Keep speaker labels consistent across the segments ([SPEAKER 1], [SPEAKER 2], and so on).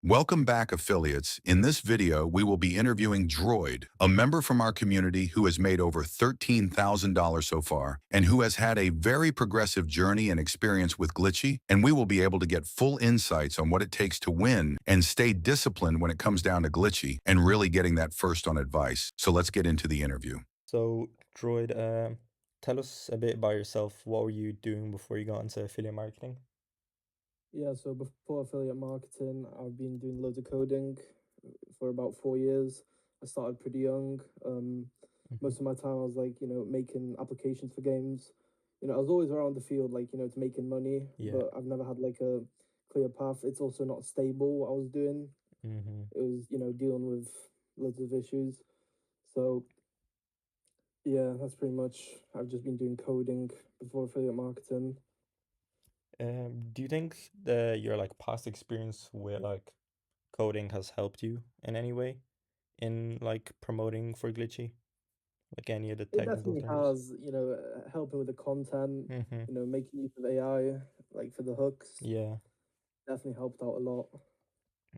[SPEAKER 1] Welcome back, affiliates. In this video, we will be interviewing Droid, a member from our community who has made over $13,000 so far and who has had a very progressive journey and experience with Glitchy, and we will be able to get full insights on what it takes to win and stay disciplined when it comes down to Glitchy and really getting that first on advice. So let's get into the interview.
[SPEAKER 2] So, Droid, tell us a bit about yourself. What were you doing before you got into affiliate marketing?
[SPEAKER 3] Yeah, so before affiliate marketing, I've been doing loads of coding for about 4 years. I started pretty young.
[SPEAKER 2] Hmm.
[SPEAKER 3] Most of my time I was like, making applications for games. I was always around the field, like, to making money,
[SPEAKER 2] Yeah.
[SPEAKER 3] but I've never had like a clear path. It's also not stable what I was doing.
[SPEAKER 2] Hmm.
[SPEAKER 3] It was, dealing with loads of issues. So yeah, that's pretty much, I've just been doing coding before affiliate marketing.
[SPEAKER 2] Do you think that your past experience with coding has helped you in any way in promoting for Glitchy? Like any of the
[SPEAKER 3] It
[SPEAKER 2] technical
[SPEAKER 3] definitely
[SPEAKER 2] terms?
[SPEAKER 3] has, helping with the content,
[SPEAKER 2] Mm-hmm.
[SPEAKER 3] making use of AI, like for the hooks,
[SPEAKER 2] Yeah.
[SPEAKER 3] definitely helped out a lot.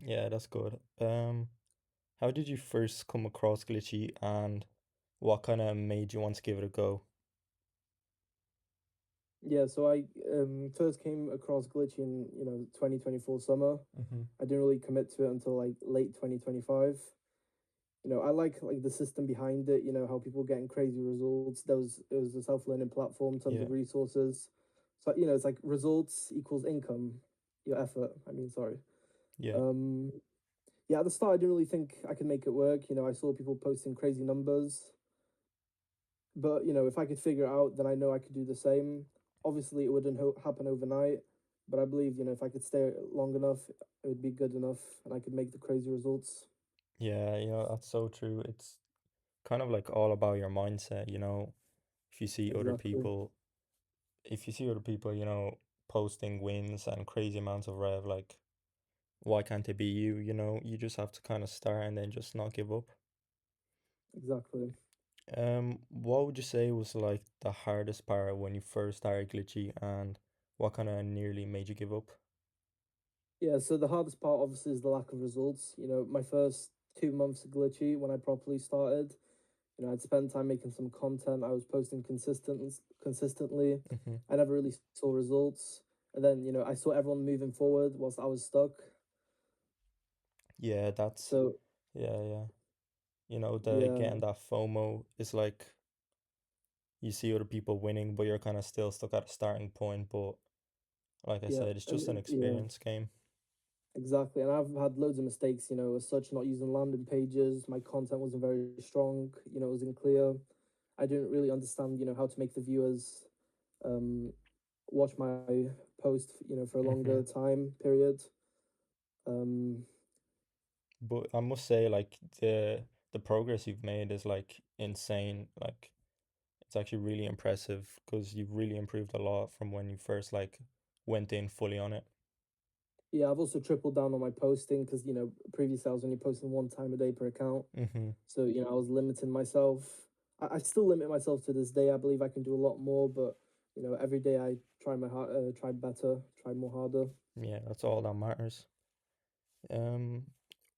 [SPEAKER 2] Yeah, that's good. How did you first come across Glitchy and what kind of made you want to give it a go?
[SPEAKER 3] Yeah, so I first came across Glitchy in, 2024 summer.
[SPEAKER 2] Mm-hmm.
[SPEAKER 3] I didn't really commit to it until like late 2025. I like the system behind it, how people getting crazy results. It was a self-learning platform, tons
[SPEAKER 2] Yeah.
[SPEAKER 3] of resources. So, it's like results equals income, your effort. I mean, sorry.
[SPEAKER 2] Yeah.
[SPEAKER 3] Um, yeah, at the start, I didn't really think I could make it work. I saw people posting crazy numbers, but if I could figure it out, then I know I could do the same. Obviously, it wouldn't happen overnight, but I believe if I could stay long enough, it would be good enough, and I could make the crazy results.
[SPEAKER 2] Yeah, that's so true. It's kind of like all about your mindset. If you see other
[SPEAKER 3] Exactly,
[SPEAKER 2] people, if you see other people, posting wins and crazy amounts of rev, like why can't it be you? You just have to kind of start and then just not give up.
[SPEAKER 3] exactly.
[SPEAKER 2] What would you say was like the hardest part when you first started Glitchy and what kind of nearly made you give up?
[SPEAKER 3] Yeah, so the hardest part obviously is the lack of results. My first 2 months of glitchy when I properly started, I'd spend time making some content. I was posting consistently.
[SPEAKER 2] Hmm.
[SPEAKER 3] I never really saw results. And then, I saw everyone moving forward whilst I was stuck.
[SPEAKER 2] Yeah, that's
[SPEAKER 3] So
[SPEAKER 2] yeah. The
[SPEAKER 3] yeah,
[SPEAKER 2] getting that FOMO is like you see other people winning, but you're kind of still stuck at a starting point. But like I
[SPEAKER 3] yeah,
[SPEAKER 2] said, it's just an
[SPEAKER 3] and yeah,
[SPEAKER 2] experience game.
[SPEAKER 3] exactly. And I've had loads of mistakes, as such, not using landing pages. My content wasn't very strong, it wasn't clear. I didn't really understand, how to make the viewers um watch my post, for a
[SPEAKER 2] Hmm.
[SPEAKER 3] longer time period. Um,
[SPEAKER 2] But I must say, like the progress you've made is like insane. Like it's actually really impressive because you've really improved a lot from when you first went in fully on it.
[SPEAKER 3] yeah, I've also tripled down on my posting because previously I was only posting one time a day per account,
[SPEAKER 2] Mm-hmm.
[SPEAKER 3] so I was limiting myself. I still limit myself to this day. I believe I can do a lot more, but every day I try try better, try more harder.
[SPEAKER 2] Yeah, that's all that matters. Um,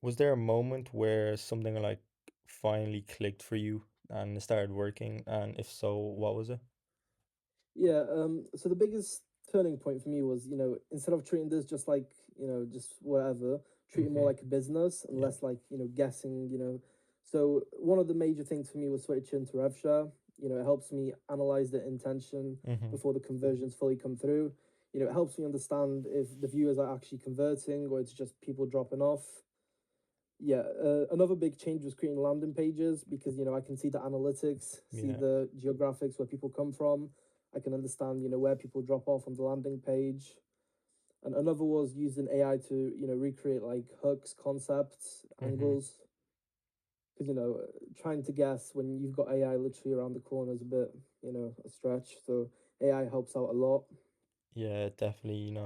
[SPEAKER 2] was there a moment where something like finally clicked for you and it started working? And if so, what was it?
[SPEAKER 3] Yeah. So the biggest turning point for me was instead of treating this just like just whatever, treat it more
[SPEAKER 2] Mm-hmm.
[SPEAKER 3] like a business and
[SPEAKER 2] Yeah.
[SPEAKER 3] less like guessing. So one of the major things for me was switching to RevShare. It helps me analyze the intention
[SPEAKER 2] Mm-hmm.
[SPEAKER 3] before the conversions fully come through. It helps me understand if the viewers are actually converting or it's just people dropping off. Yeah, another big change was creating landing pages because I can see the analytics, see
[SPEAKER 2] Yeah.
[SPEAKER 3] the geographics where people come from. I can understand where people drop off on the landing page. And another was using AI to recreate like hooks, concepts,
[SPEAKER 2] Mm-hmm.
[SPEAKER 3] angles. Because trying to guess when you've got AI literally around the corner is a bit a stretch. So AI helps out a lot.
[SPEAKER 2] Yeah, definitely.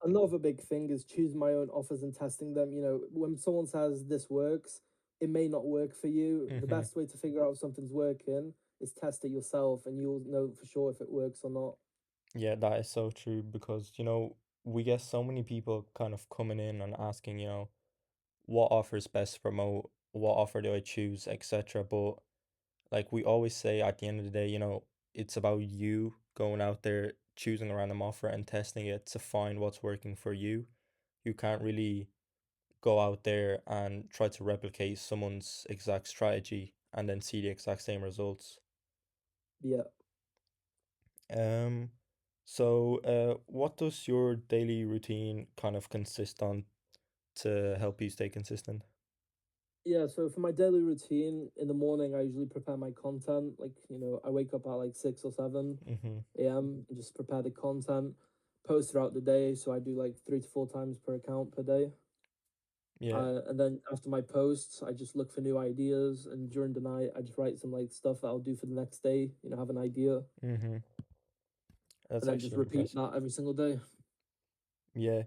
[SPEAKER 3] Another big thing is choosing my own offers and testing them. When someone says this works, it may not work for you. The
[SPEAKER 2] Mm-hmm.
[SPEAKER 3] best way to figure out if something's working is test it yourself and you'll know for sure if it works or not.
[SPEAKER 2] Yeah, that is so true because we get so many people kind of coming in and asking, what offers best to promote, what offer do I choose, etc. But like we always say at the end of the day, it's about you going out there, choosing a random offer and testing it to find what's working for you. You can't really go out there and try to replicate someone's exact strategy and then see the exact same results.
[SPEAKER 3] Yeah.
[SPEAKER 2] Um, what does your daily routine kind of consist on to help you stay consistent?
[SPEAKER 3] Yeah, so for my daily routine, in the morning, I usually prepare my content. Like, I wake up at like 6 or 7
[SPEAKER 2] Mm-hmm.
[SPEAKER 3] a.m. and just prepare the content, post throughout the day. So I do like 3 to 4 times per account per day.
[SPEAKER 2] Yeah.
[SPEAKER 3] And then after my posts, I just look for new ideas. And during the night, I just write some like stuff that I'll do for the next day, have an idea,
[SPEAKER 2] Mm-hmm. That's
[SPEAKER 3] and then just
[SPEAKER 2] actually
[SPEAKER 3] repeat
[SPEAKER 2] impressive.
[SPEAKER 3] that every single day.
[SPEAKER 2] Yeah.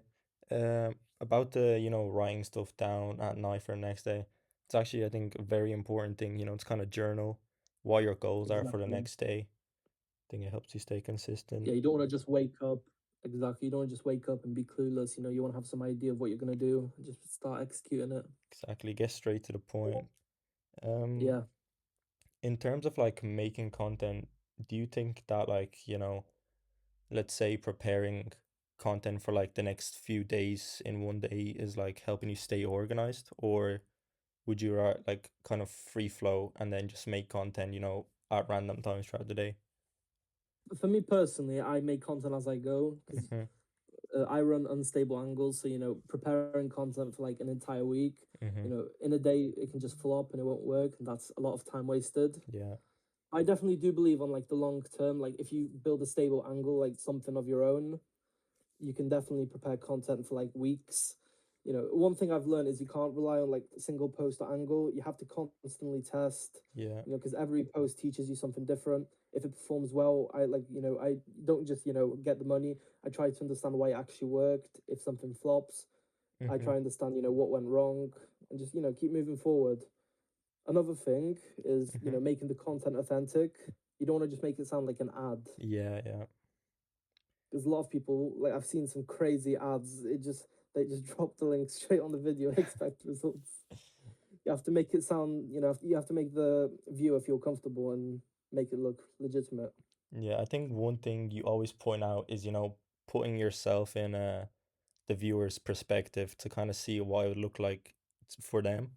[SPEAKER 2] About the, writing stuff down at night for the next day. It's actually, I think, a very important thing, it's kind of journal what your goals are for the
[SPEAKER 3] Exactly.
[SPEAKER 2] next day. I think it helps you stay consistent.
[SPEAKER 3] Yeah, you don't want to just wake up. Exactly. You don't want to just wake up and be clueless. You want to have some idea of what you're going to do and just start executing it.
[SPEAKER 2] Exactly. Get straight to the point. Um,
[SPEAKER 3] Yeah.
[SPEAKER 2] in terms of like making content, do you think that like, let's say preparing content for like the next few days in one day is like helping you stay organized, or would you like kind of free flow and then just make content, at random times throughout the day?
[SPEAKER 3] For me personally, I make content as I go because
[SPEAKER 2] Mm-hmm.
[SPEAKER 3] I run unstable angles. So, preparing content for like an entire week,
[SPEAKER 2] Mm-hmm.
[SPEAKER 3] in a day, it can just flop and it won't work. And that's a lot of time wasted.
[SPEAKER 2] Yeah.
[SPEAKER 3] I definitely do believe on like the long term, like if you build a stable angle, like something of your own, you can definitely prepare content for like weeks. One thing I've learned is you can't rely on like single post or angle. You have to constantly test,
[SPEAKER 2] Yeah.
[SPEAKER 3] because every post teaches you something different. If it performs well, I don't just, get the money. I try to understand why it actually worked. If something flops, I
[SPEAKER 2] Mm-hmm.
[SPEAKER 3] try to understand, what went wrong and just, keep moving forward. Another thing is,
[SPEAKER 2] Mm-hmm.
[SPEAKER 3] making the content authentic. You don't want to just make it sound like an ad.
[SPEAKER 2] Yeah, yeah.
[SPEAKER 3] Because a lot of people, like I've seen some crazy ads. They just drop the link straight on the video and expect results. You have to make it sound, you have to make the viewer feel comfortable and make it look legitimate.
[SPEAKER 2] Yeah, I think one thing you always point out is, putting yourself in the viewer's perspective to kind of see what it would look like for them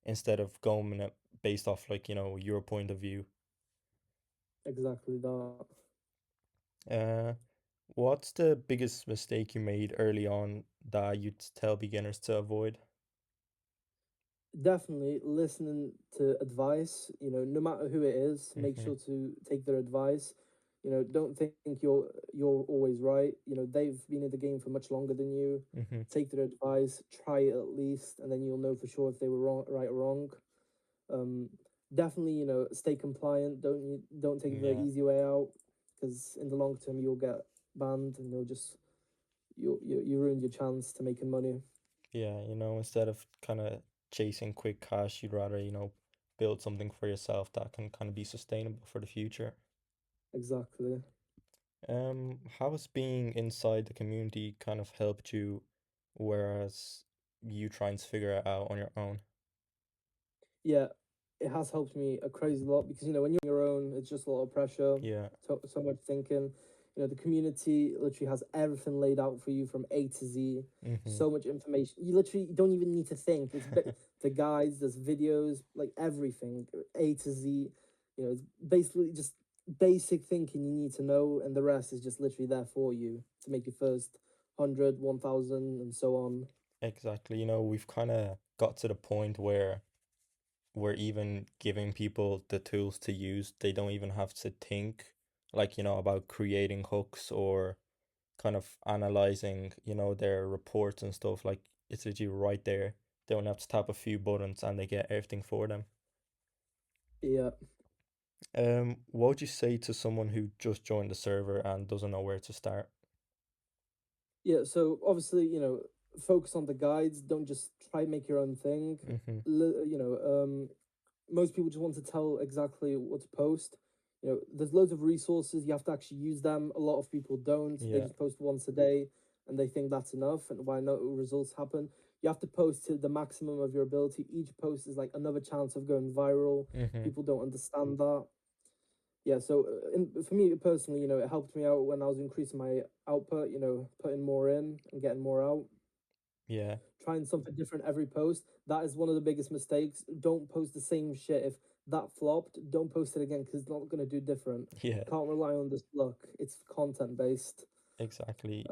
[SPEAKER 2] instead of going based off like, your point of view.
[SPEAKER 3] Exactly that.
[SPEAKER 2] Uh, what's the biggest mistake you made early on that you'd tell beginners to avoid?
[SPEAKER 3] Definitely listening to advice, no matter who it is, make
[SPEAKER 2] Mm-hmm.
[SPEAKER 3] sure to take their advice. Don't think you're always right. They've been in the game for much longer than you.
[SPEAKER 2] Mm-hmm.
[SPEAKER 3] Take their advice, try it at least, and then you'll know for sure if they were wrong, right or wrong. Um, Definitely, stay compliant. Don't take the
[SPEAKER 2] Yeah.
[SPEAKER 3] easy way out, because in the long term you'll get banned and you ruined your chance to making money.
[SPEAKER 2] Yeah, instead of kind of chasing quick cash, you'd rather, build something for yourself that can kind of be sustainable for the future.
[SPEAKER 3] Exactly.
[SPEAKER 2] How has being inside the community kind of helped you, whereas you trying to figure it out on your own?
[SPEAKER 3] Yeah, it has helped me a crazy lot because when you're on your own, it's just a lot of pressure,
[SPEAKER 2] Yeah.
[SPEAKER 3] so much thinking. The community literally has everything laid out for you from A to Z.
[SPEAKER 2] Mm-hmm.
[SPEAKER 3] So much information. You literally don't even need to think. The guides, there's videos, like everything, A to Z. It's basically just basic thinking you need to know, and the rest is just literally there for you to make your first 100, 1,000, and so on.
[SPEAKER 2] Exactly. We've kind of got to the point where we're even giving people the tools to use. They don't even have to think like, about creating hooks or kind of analyzing, their reports and stuff. Like it's literally right there. They only have to tap a few buttons and they get everything for them.
[SPEAKER 3] Yeah.
[SPEAKER 2] What would you say to someone who just joined the server and doesn't know where to start?
[SPEAKER 3] Yeah, so obviously, focus on the guides. Don't just try and make your own thing.
[SPEAKER 2] Mm-hmm.
[SPEAKER 3] Most people just want to tell exactly what to post. There's loads of resources. You have to actually use them. A lot of people don't. They
[SPEAKER 2] Yeah.
[SPEAKER 3] just post once a day and they think that's enough. And why no results happen? you have to post to the maximum of your ability. Each post is like another chance of going viral. People don't understand that. Yeah, so for me personally, it helped me out when I was increasing my output, putting more in and getting more out.
[SPEAKER 2] Yeah.
[SPEAKER 3] Trying something different every post. That is one of the biggest mistakes. Don't post the same shit. If that flopped, don't post it again because it's not going to do different.
[SPEAKER 2] Yeah.
[SPEAKER 3] Can't rely on this luck. It's content based.
[SPEAKER 2] Exactly.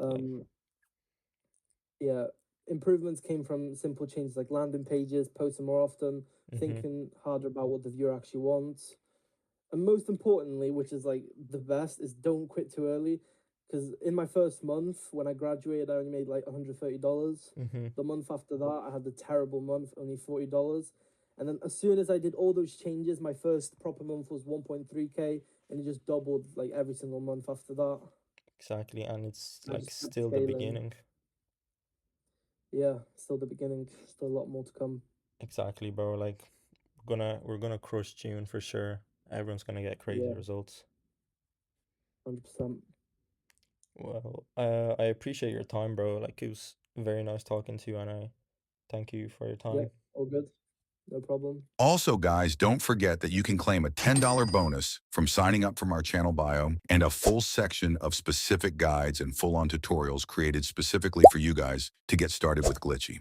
[SPEAKER 3] Yeah, improvements came from simple changes like landing pages, posting more often, thinking harder about what the viewer actually wants. And most importantly, which is like the best, is don't quit too early. Because in my first month, when I graduated, I only made like $130. The month after that, I had a terrible month, only $40. And then as soon as I did all those changes, my first proper month was 1.3K, and it just doubled like every single month after that.
[SPEAKER 2] Exactly, and it's
[SPEAKER 3] I
[SPEAKER 2] like
[SPEAKER 3] just kept
[SPEAKER 2] still the
[SPEAKER 3] scaling.
[SPEAKER 2] beginning.
[SPEAKER 3] Yeah, still the beginning. Still a lot more to come.
[SPEAKER 2] Exactly, bro. Like we're gonna crush June for sure. Everyone's gonna get crazy
[SPEAKER 3] Yeah,
[SPEAKER 2] results.
[SPEAKER 3] 100%.
[SPEAKER 2] Well, I appreciate your time, bro. Like it was very nice talking to you, and I thank you for your
[SPEAKER 3] Yeah,
[SPEAKER 2] time.
[SPEAKER 3] all good. No problem.
[SPEAKER 1] Also, guys, don't forget that you can claim a $10 bonus from signing up from our channel bio and a full section of specific guides and full-on tutorials created specifically for you guys to get started with Glitchy.